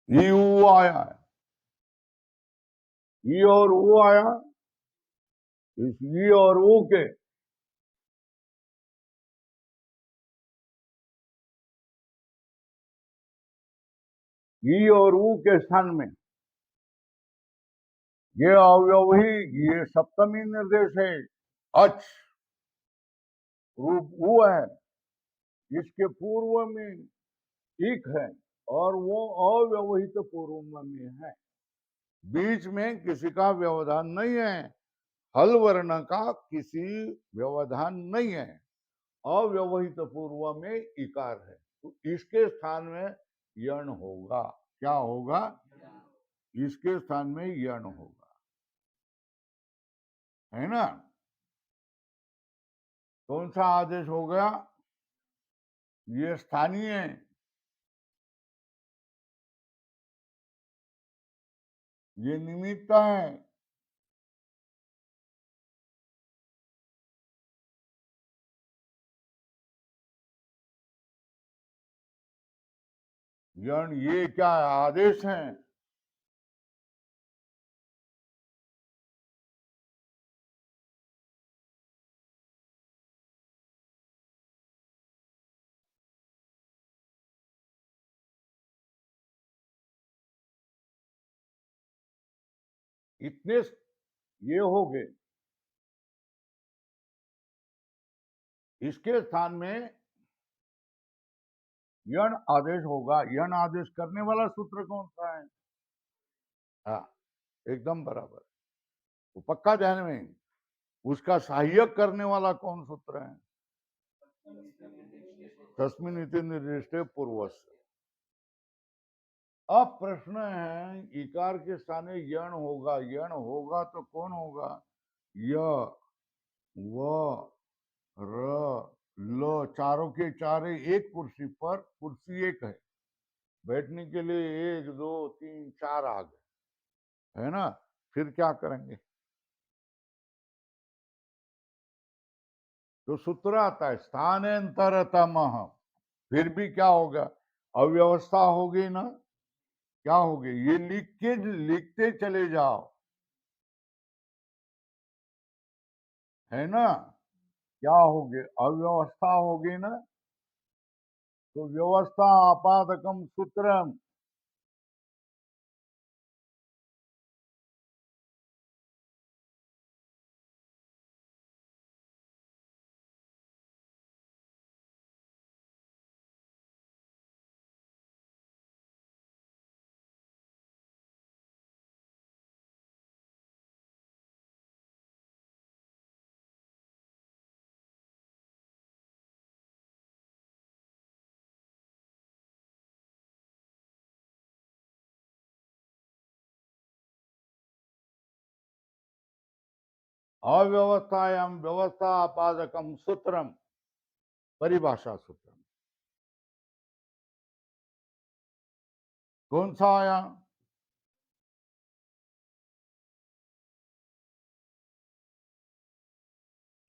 ये वो आया है, ये और वो आया, इस ये और वो के ये और वो के स्थान में ये अवयव ही, ये सप्तमी निर्देश है। अच रूप वो है, इसके पूर्व में एक है और वो अव्यवहित पूर्व में है, बीच में किसी का व्यवधान नहीं है, हल वर्ण का किसी व्यवधान नहीं है, अव्यवहित पूर्व में इकार है, तो इसके स्थान में यण होगा। क्या होगा? इसके स्थान में यण होगा, है ना। कौन सा आदेश हो गया? ये स्थानीय है, ये निमित्त है, यण ये क्या है? आदेश है। इतने ये हो गए, इसके स्थान में यण आदेश होगा। यण आदेश करने वाला सूत्र कौन सा है? हाँ, एकदम बराबर, तो पक्का ध्यान में। उसका सहायक करने वाला कौन सूत्र है? तस्मिन् इति निर्दिष्टे पूर्वस्य। अब प्रश्न है, इकार के स्थान में यण होगा, यण होगा तो कौन होगा? य, व, र, ल, चारों के चारे एक कुर्सी पर, कुर्सी एक है, बैठने के लिए एक दो तीन चार आ गए, है ना। फिर क्या करेंगे? तो सूत्र आता है स्थानांतरतम। फिर भी क्या होगा? अव्यवस्था होगी ना। क्या होगी? ये लिख के लिखते चले जाओ, है ना। क्या होगी? अव्यवस्था होगी ना। तो व्यवस्था आपादकम सूत्रम। अव्यवस्थायाम व्यवस्था आपादकम सूत्रम, परिभाषा सूत्रम। कौन सा आया?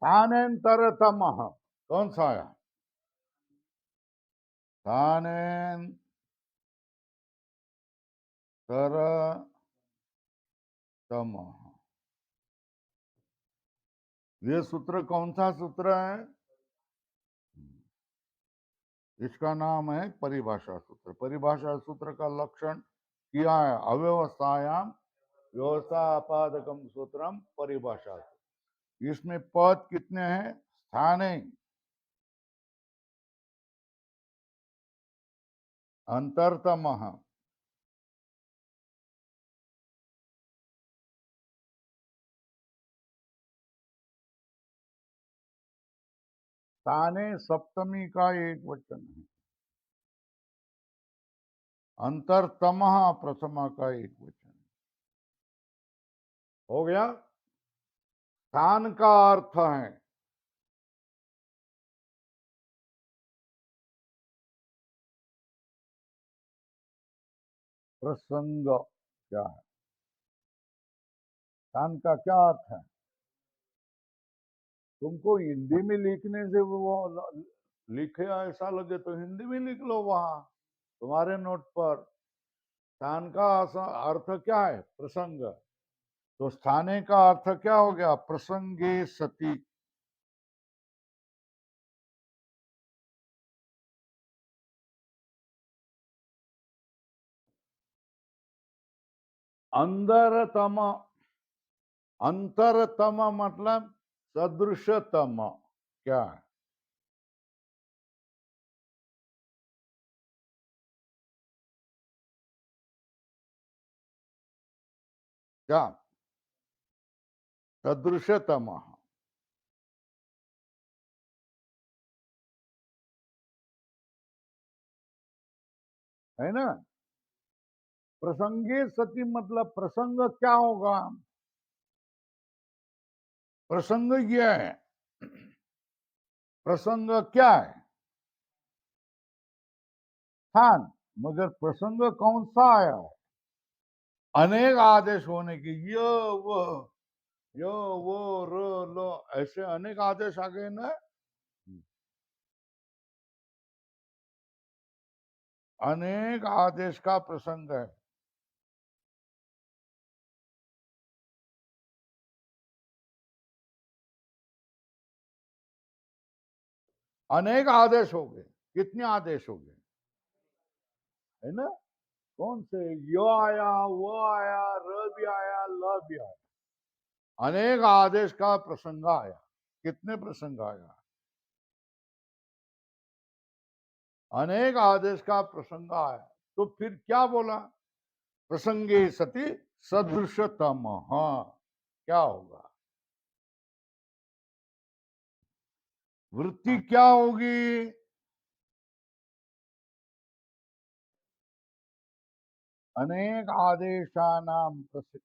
स्थानांतरतम। कौन सा आया? स्थानांतरतम। ये सूत्र कौन सा सूत्र है? इसका नाम है परिभाषा सूत्र। परिभाषा सूत्र का लक्षण किया है, अव्यवस्थायाम व्यवस्था आपादकम सूत्रम परिभाषा। इसमें पद कितने हैं? स्थाने, अंतरतम, स्थाने सप्तमी का एक वचन है, अंतरतम प्रथमा का एक वचन है। हो गया। स्थान का अर्थ है प्रसंग। क्या है स्थान का क्या अर्थ है? तुमको हिंदी में लिखने से वो लिखे ऐसा लगे तो हिंदी में लिख लो वहां तुम्हारे नोट पर। स्थान का अर्थ क्या है? प्रसंग। तो स्थाने का अर्थ क्या हो गया? प्रसंगे सती। अंदरतम, अंतरतम मतलब सदृशतम क्या है? क्या? सदृशतम है ना। प्रसंगे सती मतलब प्रसंग क्या होगा? प्रसंग ये है, प्रसंग क्या है? स्थान। मगर प्रसंग कौन सा आया है? अनेक आदेश होने की, वो यो वो रो लो, ऐसे अनेक आदेश आ गए ना। अनेक आदेश का प्रसंग है। अनेक आदेश हो गए। कितने आदेश हो गए? है ना। कौन से? यो आया, वो आया, र भी आया, ल भी आया। अनेक आदेश का प्रसंग आया। कितने प्रसंग आया? अनेक आदेश का प्रसंग आया। तो फिर क्या बोला? प्रसंगे सती सदृशतम। हाँ, क्या होगा? वृत्ति क्या होगी? अनेक आदेशानाम प्रसिद्ध।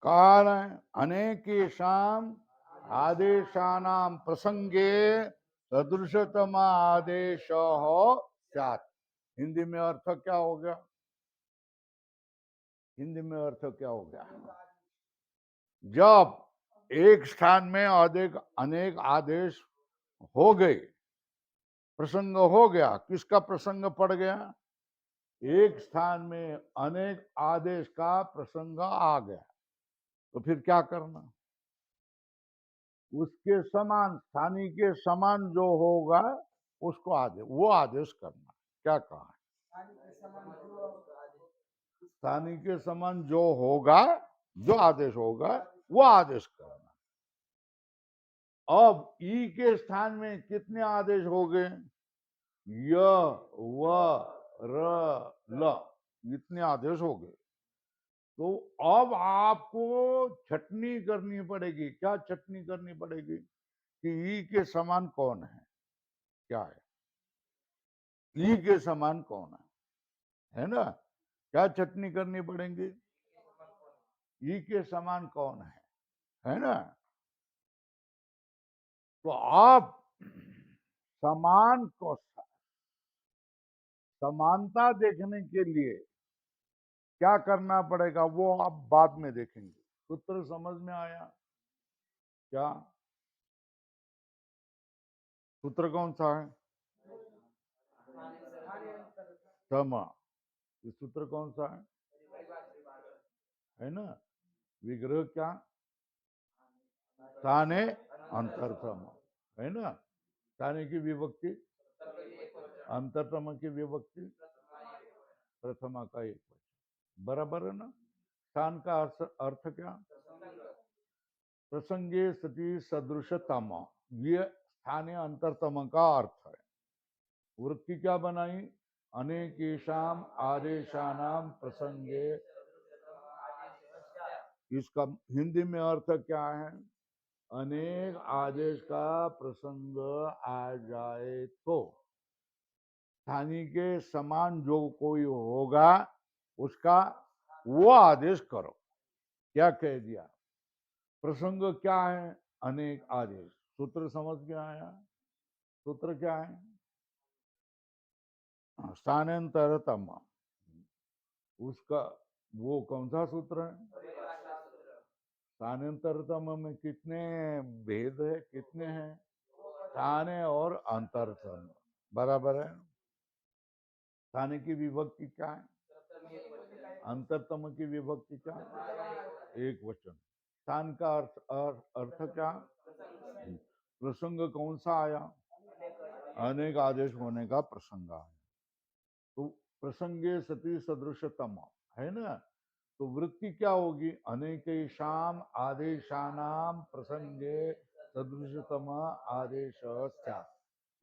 कारण अनेक शाम आदेशानाम प्रसंगे सदृशतम आदेश हो स्यात्। हिंदी में अर्थ क्या हो गया? हिंदी में अर्थ क्या हो गया? जब एक स्थान में अधिक अनेक आदेश हो गए, प्रसंग हो गया, किसका प्रसंग पड़ गया? एक स्थान में अनेक आदेश का प्रसंग आ गया। तो फिर क्या करना? उसके समान, स्थानीय के समान जो होगा उसको आदेश, वो आदेश करना। क्या कहा? स्थानीय के समान जो होगा, जो आदेश होगा, वो आदेश करना। अब ई के स्थान में कितने आदेश हो गए? य, व, र, ल, इतने आदेश हो गए। तो अब आपको छटनी करनी पड़ेगी। क्या छटनी करनी पड़ेगी? कि ई के समान कौन है? क्या है? ई के समान कौन है ना। क्या चटनी करनी पड़ेगी? ई के समान कौन है ना। तो आप समान को, समानता देखने के लिए क्या करना पड़ेगा वो आप बाद में देखेंगे। सूत्र समझ में आया क्या? सूत्र कौन सा है? सम। ये सूत्र कौन सा है ना। विग्रह क्या? ताने अंतरतम है ना। ताने की विभक्ति, अंतरतम की विभक्ति, प्रथमा का एक वचन। बराबर है ना। स्थान का अर्थ क्या? प्रसंगे सती सदृशतम। ये स्थाने अंतरतम का अर्थ है। वृत्ति क्या बनाई? अनेकेशाम आदेशानाम प्रसंगे। इसका हिंदी में अर्थ क्या है? अनेक आदेश का प्रसंग आ जाए तो स्थानीय के समान जो कोई होगा उसका वो आदेश करो। क्या कह दिया? प्रसंग क्या है? अनेक आदेश। सूत्र समझ में आया? सूत्र क्या है? स्थानांतरतम। उसका वो कौन सा सूत्र है? स्थानांतरतम में कितने भेद है? कितने हैं? स्थाने और अंतरतम बराबर है। स्थाने की विभक्ति क्या है? अंतरतम की विभक्ति क्या है? एक वचन। स्थान का अर्थ क्या? प्रसंग कौन सा आया? अनेक आदेश होने का प्रसंग आया। तो प्रसंगे सती सदृशतम है ना। तो वृत्ति क्या होगी? अनेकेशाम आदेशानाम प्रसंगे सदृशतम आदेश।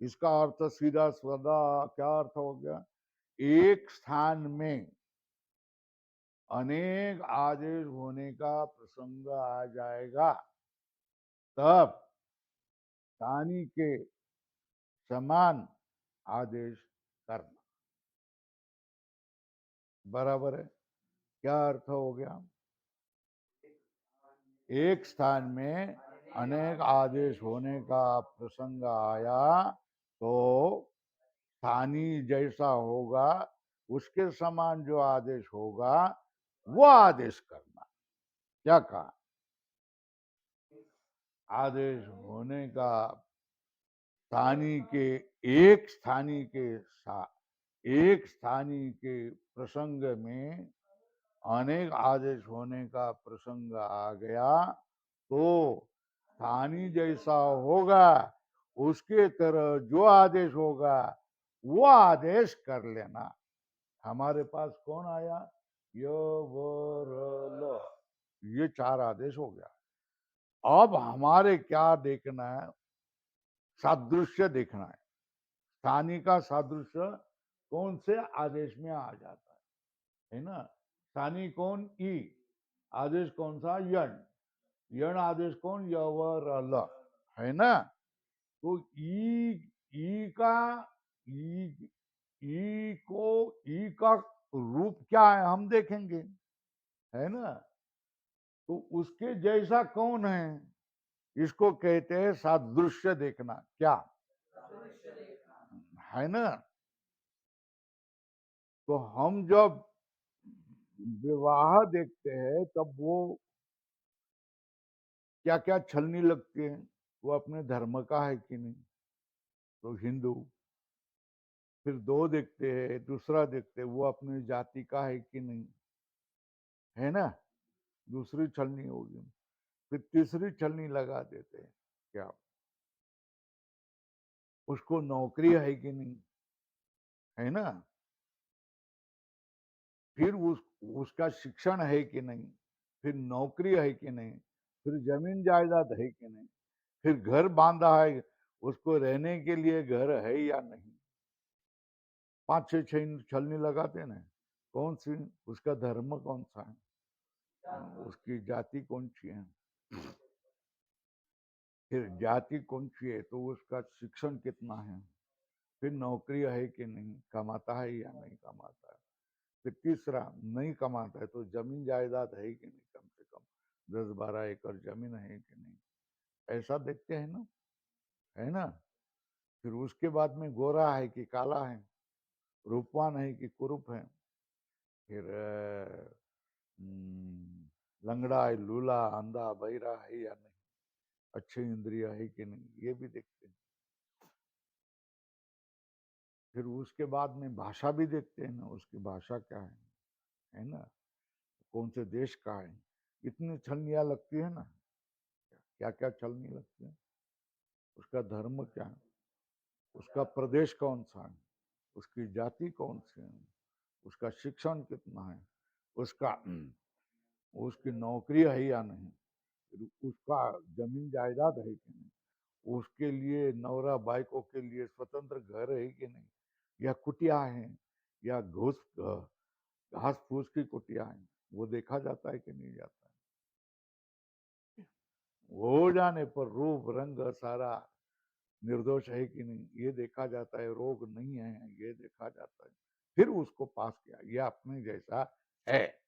इसका अर्थ सीधा सदा क्या अर्थ हो गया? एक स्थान में अनेक आदेश होने का प्रसंग आ जाएगा तब स्थानीय के समान आदेश करना। बराबर है। क्या अर्थ हो गया? एक स्थान में अनेक आदेश होने का प्रसंग आया तो स्थानीय जैसा होगा उसके समान जो आदेश होगा वो आदेश करना। क्या कहा? आदेश होने का स्थानीय के एक स्थानीय के एक स्थानीय के प्रसंग में अनेक आदेश होने का प्रसंग आ गया तो स्थानीय जैसा होगा उसके तरह जो आदेश होगा वो आदेश कर लेना। हमारे पास कौन आया? य व र ल, ये चार आदेश हो गया। अब हमारे क्या देखना है? सादृश्य देखना है। स्थानीय का सादृश्य कौन से आदेश में आ जाता है ना? स्थानीय कौन? ई। आदेश कौन सा? यण। यण आदेश कौन? य व र ल है ना। तो ई का ई का रूप क्या है हम देखेंगे, है ना। तो उसके जैसा कौन है? इसको कहते हैं सादृश्य देखना। क्या है ना। तो हम जब विवाह देखते हैं तब वो क्या क्या छलनी लगती है? वो अपने धर्म का है कि नहीं? तो हिंदू। फिर दो देखते हैं, दूसरा देखते हैं वो अपनी जाति का है कि नहीं, है ना। दूसरी छलनी होगी। फिर तीसरी छलनी लगा देते हैं। क्या उसको नौकरी है कि नहीं, है ना। फिर उसका शिक्षण है कि नहीं, फिर नौकरी है कि नहीं, फिर जमीन जायदाद है कि नहीं, फिर घर बांधा है, उसको रहने के लिए घर है या नहीं। पांच छह छह छलनी लगाते ना। कौन सी? उसका धर्म कौन सा है, उसकी जाति कौन सी है, फिर जाति कौन सी है तो उसका शिक्षण कितना है, फिर नौकरी है कि नहीं, कमाता है या नहीं कमाता है, फिर तीसरा नहीं कमाता है तो जमीन जायदाद है कि नहीं, कम से कम 10-12 एकड़ जमीन है कि नहीं। ऐसा देखते हैं ना, है ना। फिर उसके बाद में गोरा है कि काला है, रूपवान है कि कुरूप है, फिर लंगड़ा है, लूला, अंधा, बहिरा है या नहीं, अच्छी इंद्रिया है कि नहीं, ये भी देखते हैं। फिर उसके बाद में भाषा भी देखते हैं ना, उसकी भाषा क्या है ना, कौन से देश का है। इतनी छलनियां लगती है ना। क्या क्या छलनी लगती है? उसका धर्म क्या है, उसका प्रदेश कौन सा है, उसकी जाति कौन सी है, उसका शिक्षण कितना है, उसका उसकी नौकरी है या नहीं, उसका जमीन जायदाद है कि नहीं, उसके लिए नवरा बाइकों के लिए स्वतंत्र घर है कि नहीं, या कुटिया है, या घास फूस की कुटिया है, वो देखा जाता है कि नहीं जाता है। हो जाने पर रूप रंग सारा निर्दोष है कि नहीं ये देखा जाता है, रोग नहीं है ये देखा जाता है, फिर उसको पास किया, ये अपने जैसा है।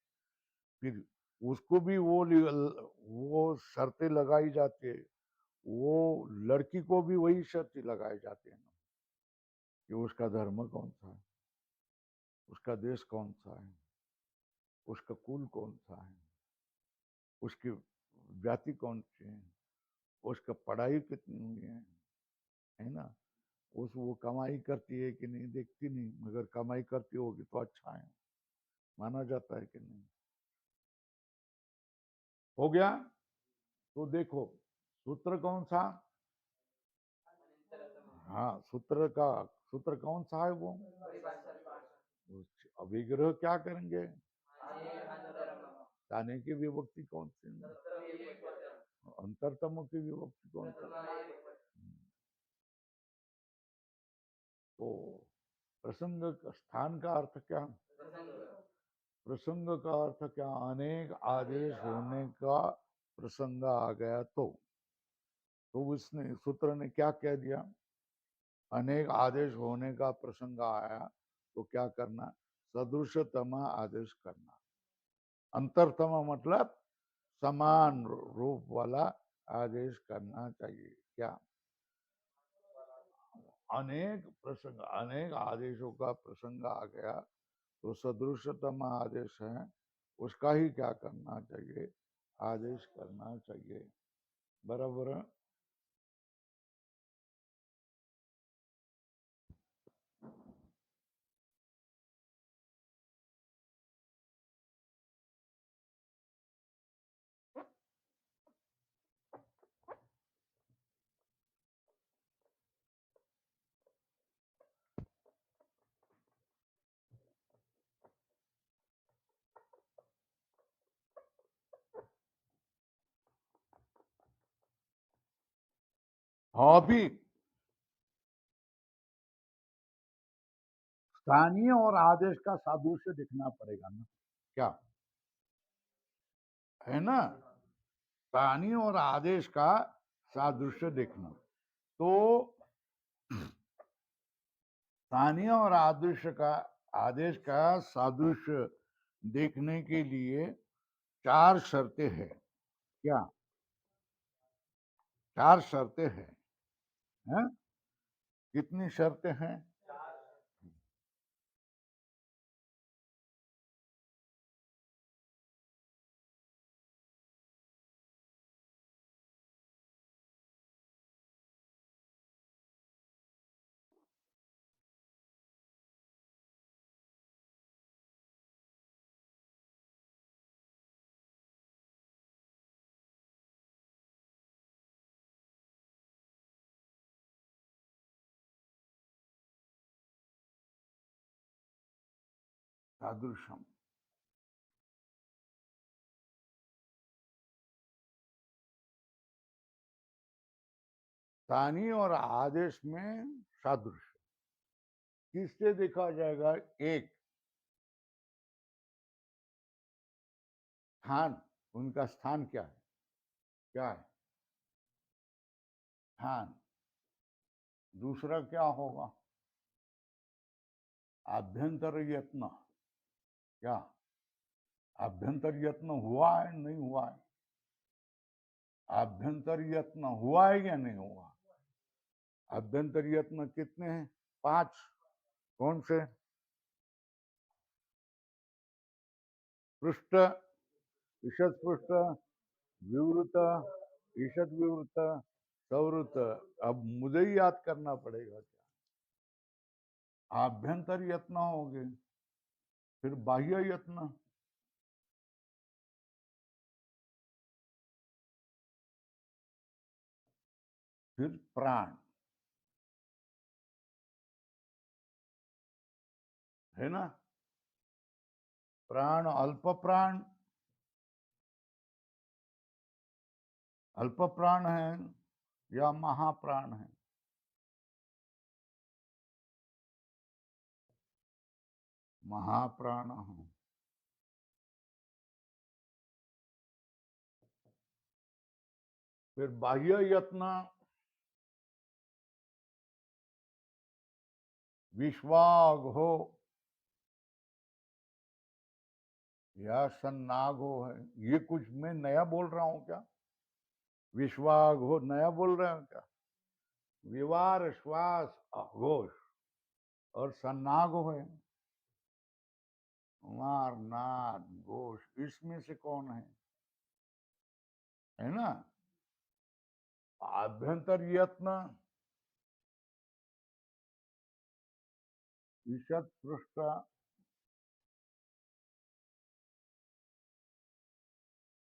फिर उसको भी वो शर्तें लगाई जाती है, वो लड़की को भी वही शर्तें लगाई जाती है ना, कि उसका धर्म कौन सा है, उसका देश कौन सा है, उसका कुल कौन सा है, उसकी जाति कौन सी है, उसका पढ़ाई कितनी हुई है ना, उस वो कमाई करती है कि नहीं देखती नहीं, मगर कमाई करती होगी तो अच्छा है, माना जाता है कि नहीं। हो गया। तो देखो सूत्र कौन सा, हाँ सूत्र कौन सा है वो, अभिग्रह क्या करेंगे, ताने की विभक्ति कौन सी, अंतरतम की विभक्ति कौन सी। तो प्रसंग स्थान का अर्थ क्या, प्रसंग का अर्थ क्या, अनेक आदेश होने का प्रसंग आ गया तो उसने सूत्र ने क्या कह दिया, अनेक आदेश होने का प्रसंग आया तो क्या करना, सदृशतम आदेश करना। अंतरतम मतलब समान रूप वाला आदेश करना चाहिए। क्या, अनेक प्रसंग, अनेक आदेशों का प्रसंग आ गया तो सदृशतम आदेश है, उसका ही क्या करना चाहिए, आदेश करना चाहिए। बराबर है? हाँ, अभी स्थानीय और आदेश का सादृश्य दिखना पड़ेगा ना, क्या है ना, स्थानीय और आदेश का सादृश्य देखना। तो स्थानीय और आदेश का सादृश्य देखने के लिए 4 शर्तें हैं। क्या, 4 शर्तें हैं? कितनी शर्तें हैं? सादृश्यम, स्थानीय और आदेश में सादृश्य किससे देखा जाएगा, एक स्थान, उनका स्थान क्या है, क्या है स्थान। दूसरा क्या होगा, आभ्यंतर यत्न, क्या आभ्यंतर यत्न हुआ है नहीं हुआ है, आभ्यंतर यत्न हुआ है या नहीं हुआ, आभ्यंतर यत्न कितने हैं, 5। कौन से, पृष्ठ, ईषद पृष्ठ, विवृत, ईषद विवृत, सवृत। अब मुझे ही याद करना पड़ेगा, क्या आभ्यंतर यत्न हो गए, फिर बाह्य यत्न, फिर प्राण, है ना, प्राण, अल्प प्राण, अल्प प्राण है, या महाप्राण है। महाप्राण है। फिर बाह्य यत्न विश्वाघो या सन्नाघो है। ये कुछ मैं नया बोल रहा हूं क्या? विश्वाघो नया बोल रहे हैं क्या? विवार श्वास अघोष और सन्नाघो है मार नाद घोष, इसमें से कौन है ना? आभ्यंतर यत्न ईषद पृष्ठ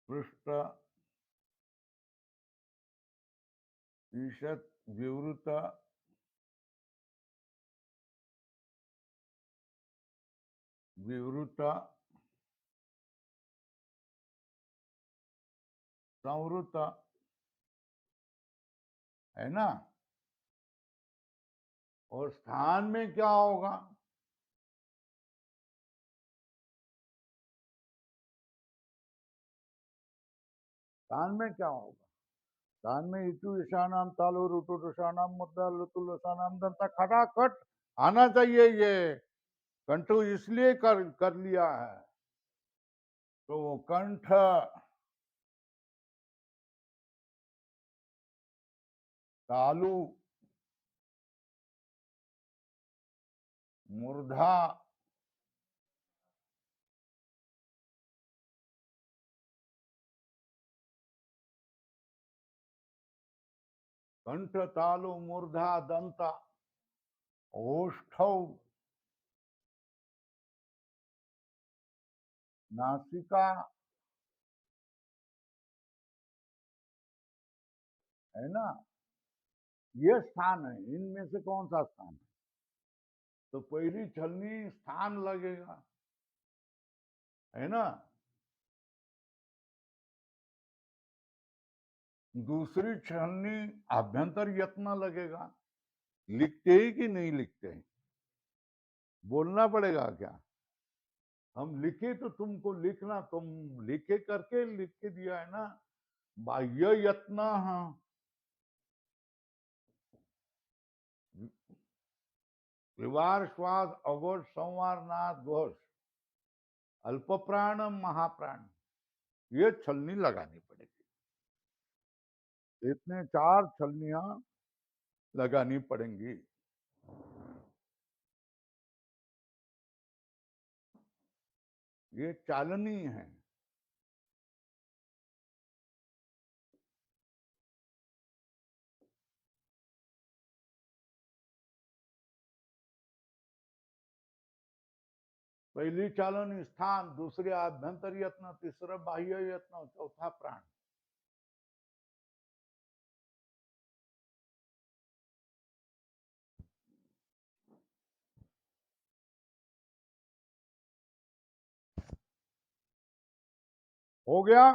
पृष्ठ ईषद विवृत विवृत संवृत है ना? और स्थान में क्या होगा? स्थान में क्या होगा? स्थान में इटू ईशानाम तालु रुटु ईशानाम मुद्दा लुतुल ईशानाम दंता खटाखट आना चाहिए। ये कंठ इसलिए कर लिया है तो वो कंठ तालु मूर्धा कंठ तालु मूर्धा दंत ओष्ठौ नासिका है ना? ये स्थान है। इनमें से कौन सा स्थान है? तो पहली छलनी स्थान लगेगा है ना? दूसरी छलनी आभ्यंतर यत्न लगेगा। लिखते ही कि नहीं लिखते हैं? बोलना पड़ेगा क्या? हम लिखे तो तुमको लिखना, तुम लिखे करके लिख के दिया है ना। बाह्य यत्न विवार श्वास अघोष संवार नाद घोष अल्प प्राण महाप्राण, ये छलनी लगानी पड़ेगी। इतने 4 छलनियां लगानी पड़ेंगी। ये चालनी है। पहली चालन स्थान, दूसरे आभ्यंतर यत्न, तीसरा बाह्य यत्न, चौथा प्राण। हो गया?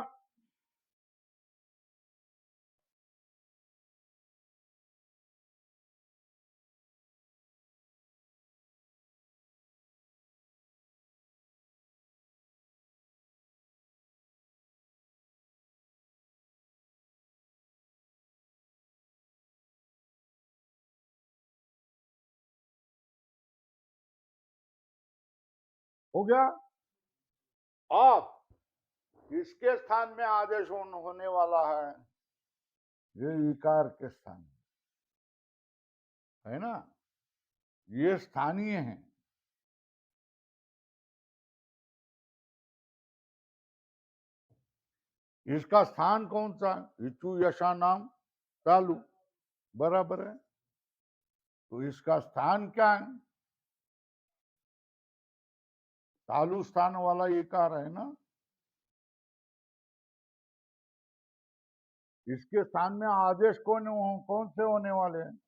हो गया? अब किसके स्थान में आदेश होने वाला है? ये इकार के स्थान है ना? ये स्थानीय है। इसका स्थान कौन सा? इचु यशा नाम तालु, बराबर है। तो इसका स्थान क्या है? तालु स्थान वाला इकार है ना? इसके स्थान में आदेश कौन से होने वाले हैं?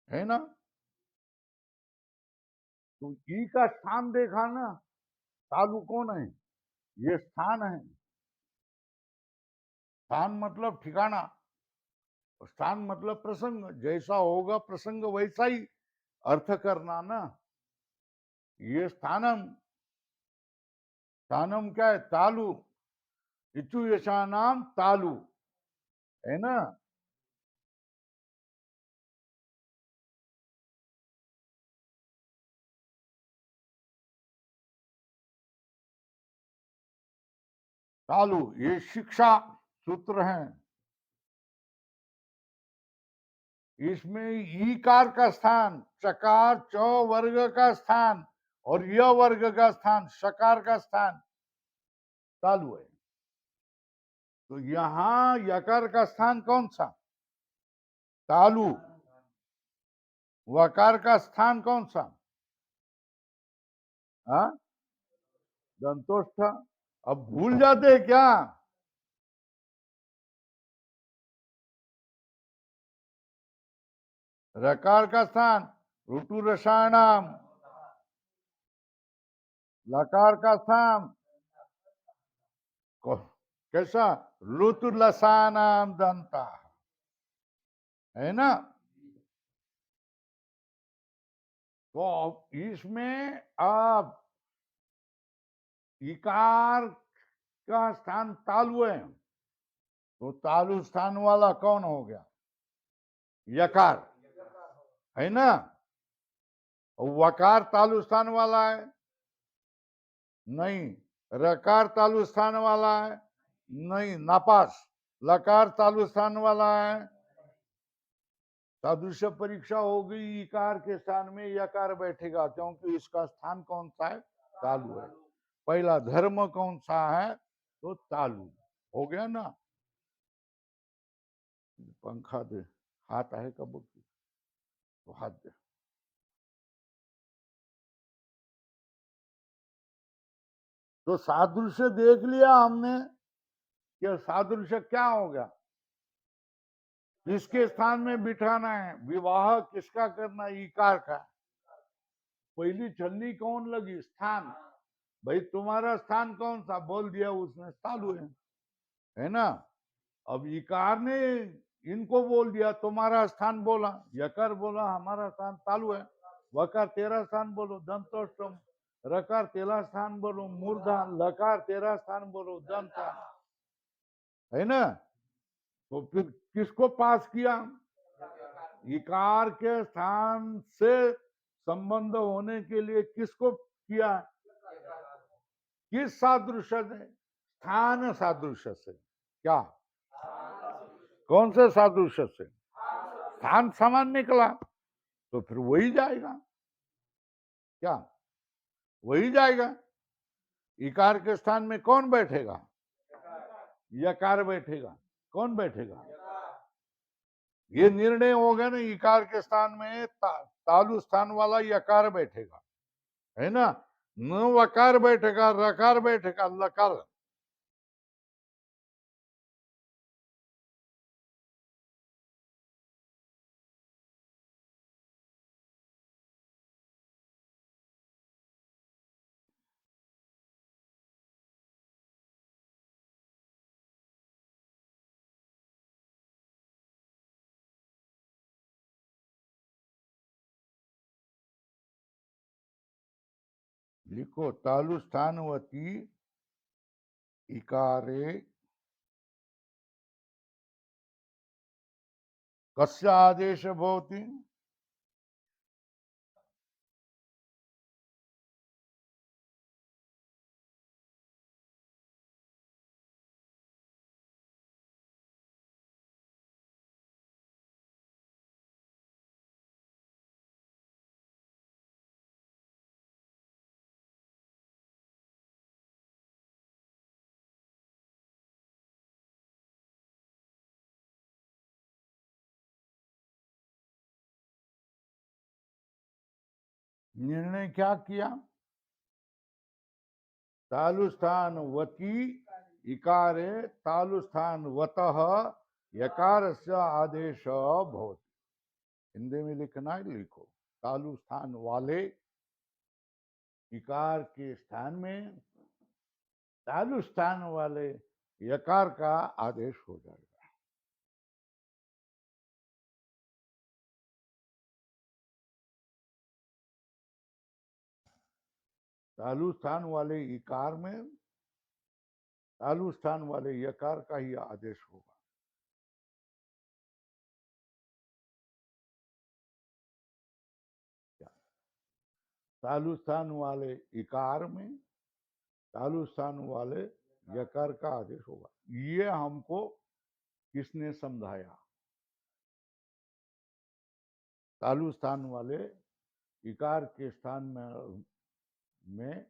है ना। तो ई का स्थान देखा ना, तालु कौन है, ये स्थान है। स्थान मतलब ठिकाना, स्थान मतलब प्रसंग, जैसा होगा प्रसंग वैसा ही अर्थ करना ना। ये स्थानम, स्थानम क्या है, तालु, इचु यशा नाम तालु, है ना। तालु ये शिक्षा सूत्र है। इसमें ईकार का स्थान, चकार च वर्ग का स्थान और य वर्ग का स्थान, शकार का स्थान तालु है। तो यहां यकार का स्थान कौन सा, तालु। वकार का स्थान कौन सा, हाँ, दंतोष्ठ। अब भूल जाते क्या, रकार का स्थान ऋतु रसायणाम, लकार का स्थान कैसा, ऋतु लसानाम दंता, है ना। तो इसमें आप इकार का स्थान तालु है, तो तालु स्थान वाला कौन हो गया, यकार, है ना। वकार तालु स्थान वाला है, नहीं। रकार तालु स्थान वाला है, नहीं, नापास। लकार तालु स्थान वाला है, सादृश्य परीक्षा हो गई, इकार के स्थान में यकार बैठेगा, क्योंकि इसका स्थान कौन सा है, तालु है। पहला धर्म कौन सा है, तो तालु हो गया ना। पंखा दे, हाथ है कब की, तो हाथ दे। तो सादृश्य देख लिया हमने कि सादृश्य क्या हो गया, किसके स्थान में बिठाना है, विवाह किसका करना, इकार का। पहली छलनी कौन लगी, स्थान, भाई तुम्हारा स्थान कौन सा, बोल दिया उसने, तालु है ना। अब इकार ने इनको बोल दिया, तुम्हारा स्थान बोला, यकार बोला हमारा स्थान तालु है। वकार तेरा स्थान बोलो, दंतोष्टम। रकार तेरा स्थान बोलो, मूर्धान। लकार तेरा स्थान बोलो, दंता, है ना। तो फिर किसको पास किया, इकार के स्थान से संबंध होने के लिए किसको किया, किस सादृश्य से, स्थान सादृश्य से। क्या, कौन से सादृश्य से, स्थान समान निकला, तो फिर वही जाएगा, क्या, वही जाएगा। इकार के स्थान में कौन बैठेगा, यकार बैठेगा, कौन बैठेगा, ये निर्णय हो गया ना। इकार के स्थान में तालु स्थान वाला यकार बैठेगा, है ना। न वकार बैठेगा, रकार बैठेगा, लकार। लिखो, तालु स्थानवती इकारे कस्य आदेश भवति, निर्णय क्या किया, तालु स्थानवती इकारे तालु स्थानवतः यकारस्य आदेश भवति। हिंदी में लिखना है, लिखो। तालु स्थान वाले इकार के स्थान में तालु स्थान वाले यकार का आदेश हो जाएगा। तालु स्थान वाले इकार में तालु स्थान वाले यकार का ही आदेश होगा। क्या? तालु स्थान वाले इकार में तालु स्थान वाले यकार का आदेश होगा। ये हमको किसने समझाया? तालु स्थान वाले इकार के स्थान में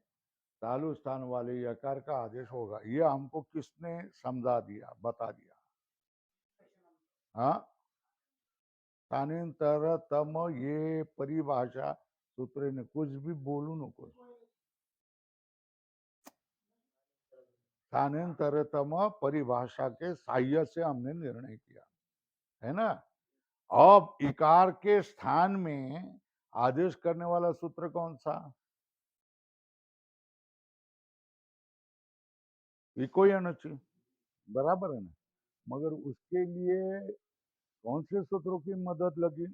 तालु स्थान वाले यकार का आदेश होगा। ये हमको किसने समझा दिया, बता दिया? हाँ, स्थानांतरतम ये परिभाषा सूत्र ने कुछ भी बोलू नको। स्थानांतरतम परिभाषा के सहाय्य से हमने निर्णय किया है ना। अब इकार के स्थान में आदेश करने वाला सूत्र कौन सा? इको या नची, बराबर है ना। मगर उसके लिए कौन से सूत्रों की मदद लगी?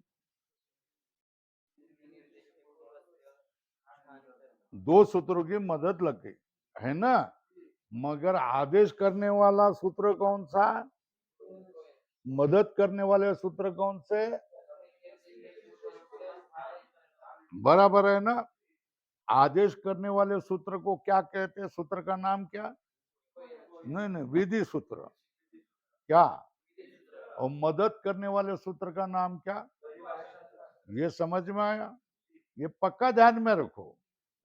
दो सूत्रों की मदद लग गई है ना। मगर आदेश करने वाला सूत्र कौन सा? मदद करने वाले सूत्र कौन से? बराबर है ना। आदेश करने वाले सूत्र को क्या कहते हैं? सूत्र का नाम क्या? नहीं नहीं, विधि सूत्र। क्या? और मदद करने वाले सूत्र का नाम क्या? ये समझ में आया? ये पक्का ध्यान में रखो।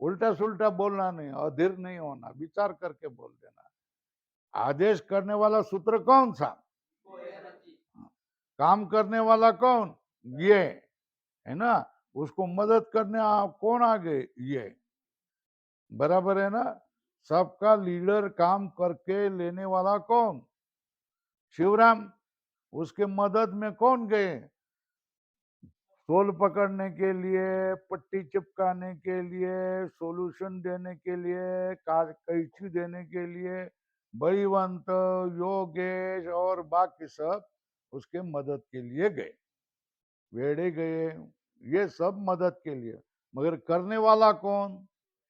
उल्टा सुल्टा बोलना नहीं, अधीर नहीं होना, विचार करके बोल देना। आदेश करने वाला सूत्र कौन सा? काम करने वाला कौन? ये है ना। उसको मदद करने कौन आ गए? ये, बराबर है ना। सबका लीडर काम करके लेने वाला कौन? शिवराम। उसके मदद में कौन गए? सोल पकड़ने के लिए, पट्टी चिपकाने के लिए, सॉल्यूशन देने के लिए, कैंची देने के लिए बड़ीवंत, योगेश और बाकी सब उसके मदद के लिए गए। वेड़े गए, ये सब मदद के लिए। मगर करने वाला कौन?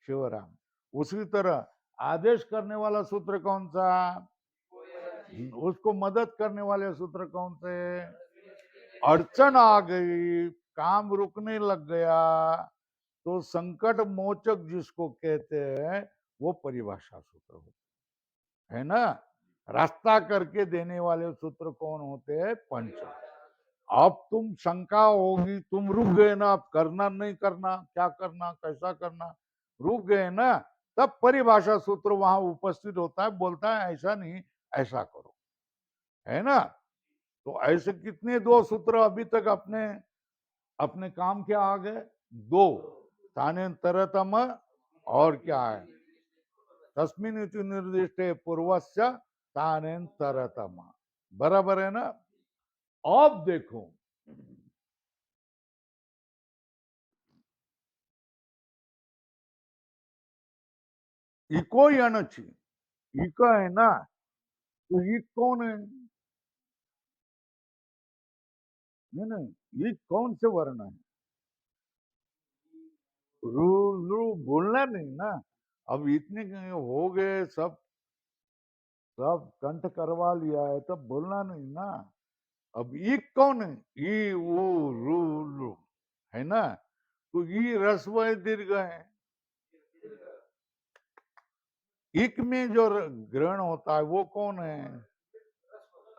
शिवराम। उसी तरह आदेश करने वाला सूत्र कौन सा? उसको मदद करने वाले सूत्र कौन से? अड़चन आ गई, काम रुकने लग गया, तो संकट मोचक जिसको कहते हैं वो परिभाषा सूत्र होते है ना। रास्ता करके देने वाले सूत्र कौन होते हैं? पंच। अब तुम शंका होगी, तुम रुक गए ना, अब करना नहीं करना, क्या करना, कैसा करना, रुक गए ना, तब परिभाषा सूत्र वहां उपस्थित होता है, बोलता है ऐसा नहीं, ऐसा करो, है ना। तो ऐसे कितने दो सूत्र अभी तक अपने अपने काम के आ गए? दो। स्थानांतरतम और क्या है? तस्मिन् इति निर्दिष्टे पूर्वस्य स्थानांतरतम, बराबर है ना। अब देखो, इको या नची, इको है ना, तो इक कौन है? नहीं नहीं, इक कौन से वर्ण है? रू रू बोलना नहीं ना। अब इतने हो गए, सब सब कंठ करवा लिया है, तब बोलना नहीं ना। अब इक कौन है? ई ऊ रू लू, है ना। तो ई रस्व दीर्घ है। इक में जो ग्रहण होता है वो कौन है?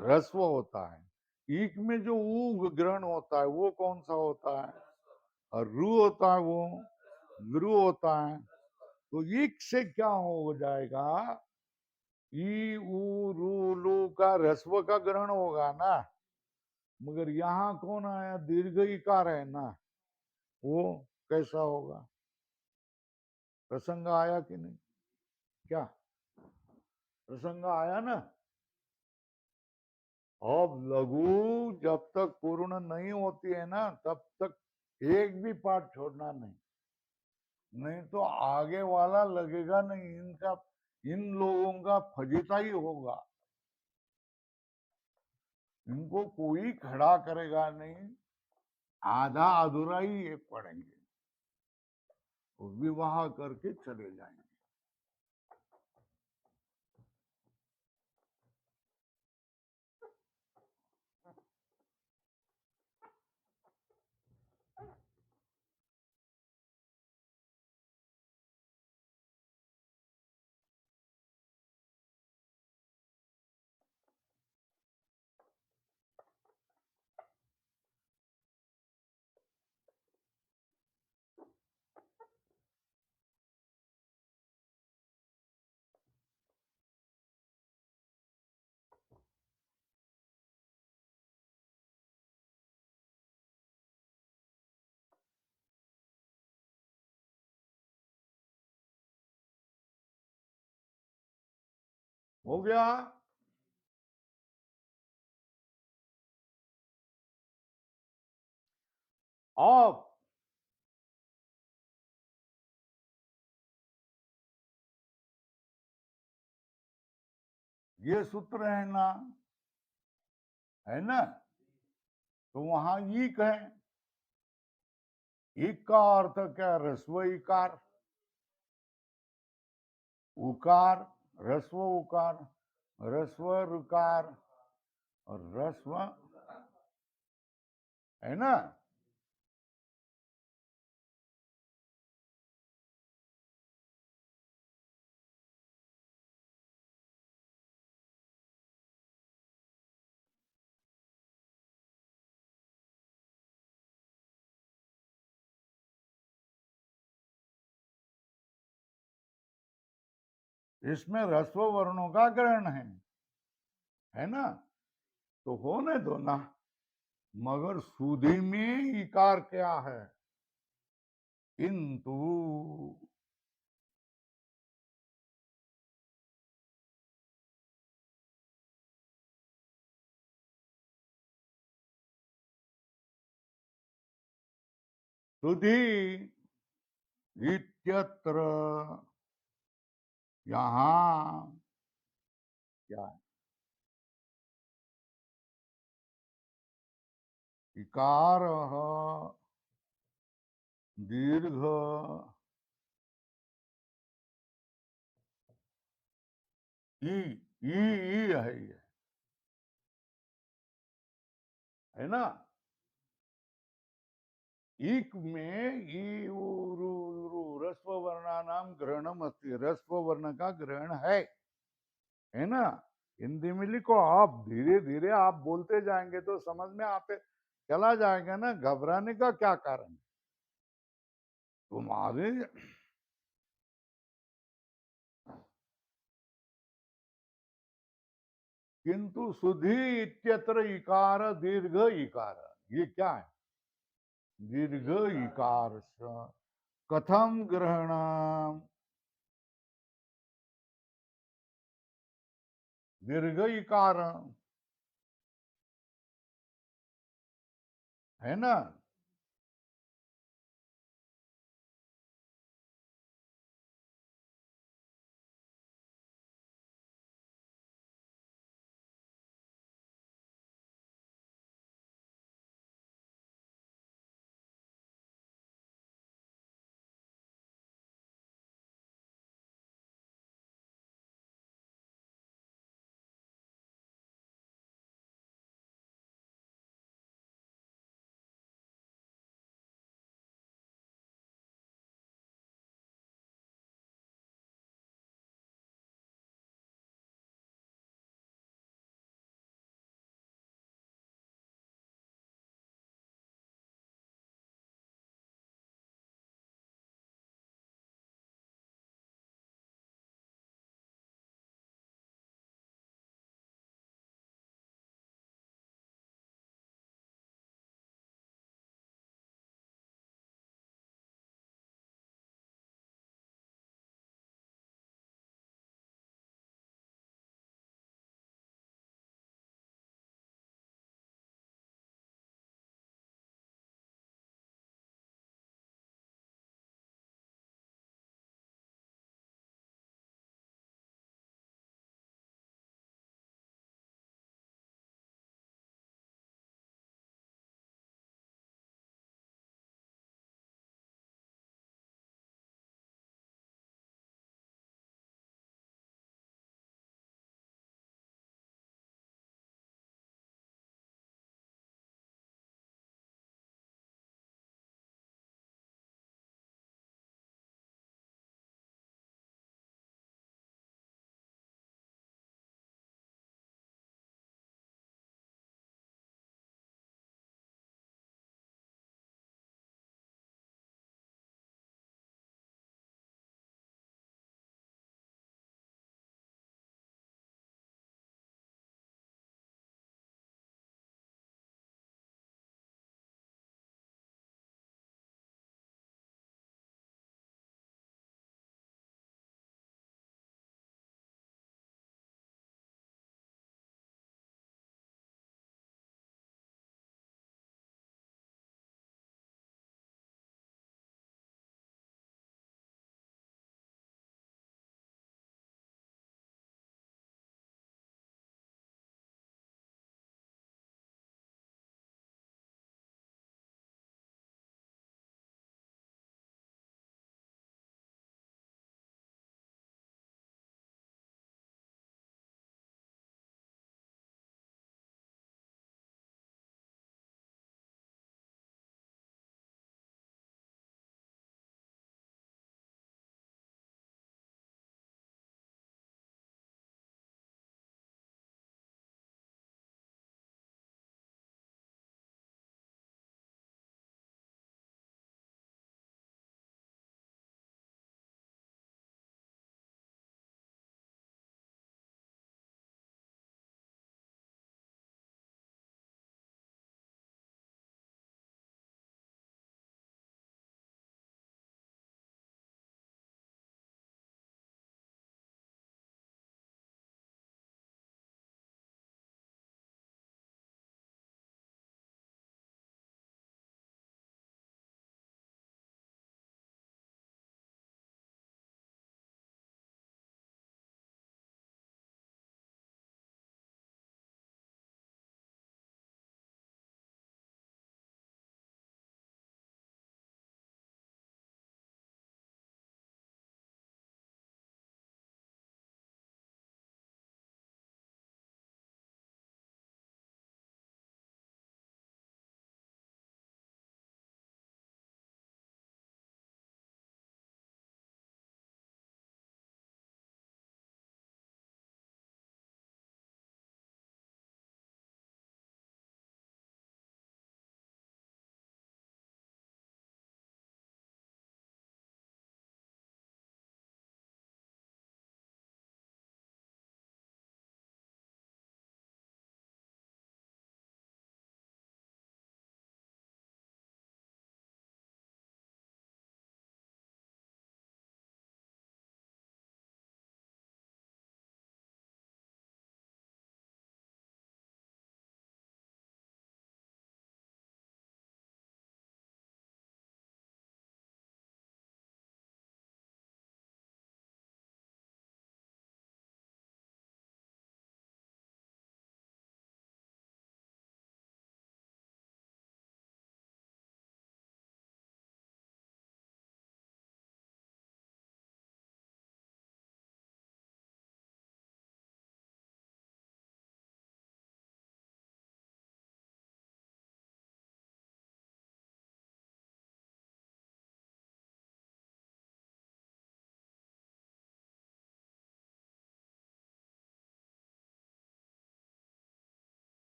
रस्व होता है। इक में जो ऊ ग्रहण होता है वो कौन सा होता है? और रू होता है, वो गुरु होता है। तो इक से क्या हो जाएगा? ई ऊ रू लू का रस्व का ग्रहण होगा ना। मगर यहाँ कौन आया? दीर्घ इकार है ना, वो कैसा होगा? प्रसंग आया कि नहीं? क्या प्रसंग आया ना? अब लघु जब तक पूर्ण नहीं होती है ना, तब तक एक भी पाठ छोड़ना नहीं, नहीं तो आगे वाला लगेगा नहीं, इनका इन लोगों का फजीता ही होगा, इनको कोई खड़ा करेगा नहीं, आधा अधूरा ही ये पढ़ेंगे, विवाह करके चले जाएंगे। हो गया। अब ये सूत्र है ना, है ना, तो वहां ईक है, ईक का अर्थ क्या? रस्व इकार, उकार, रस्व उकार, रस्व ऋकार और रस्व, है ना। इसमें रस्व वर्णों का ग्रहण है ना, तो होने दो ना, मगर सुधि में इकार क्या है? किंतु सुधि इत्यत्र, यहां क्या है? इकार दीर्घ ई है, ये है ना। ईक में ई रस्व वर्णानाम ग्रहणम अस्ति, रस्व वर्ण का ग्रहण है ना। हिंदी में लिखो, आप धीरे धीरे आप बोलते जाएंगे तो समझ में आते चला जाएगा ना, घबराने का क्या कारण? तुम्हारे किंतु सुधि इत्यत्र इकार दीर्घ इकार, ये क्या है? दीर्घ इकार कथम ग्रहण, दीर्घ इकार, है ना।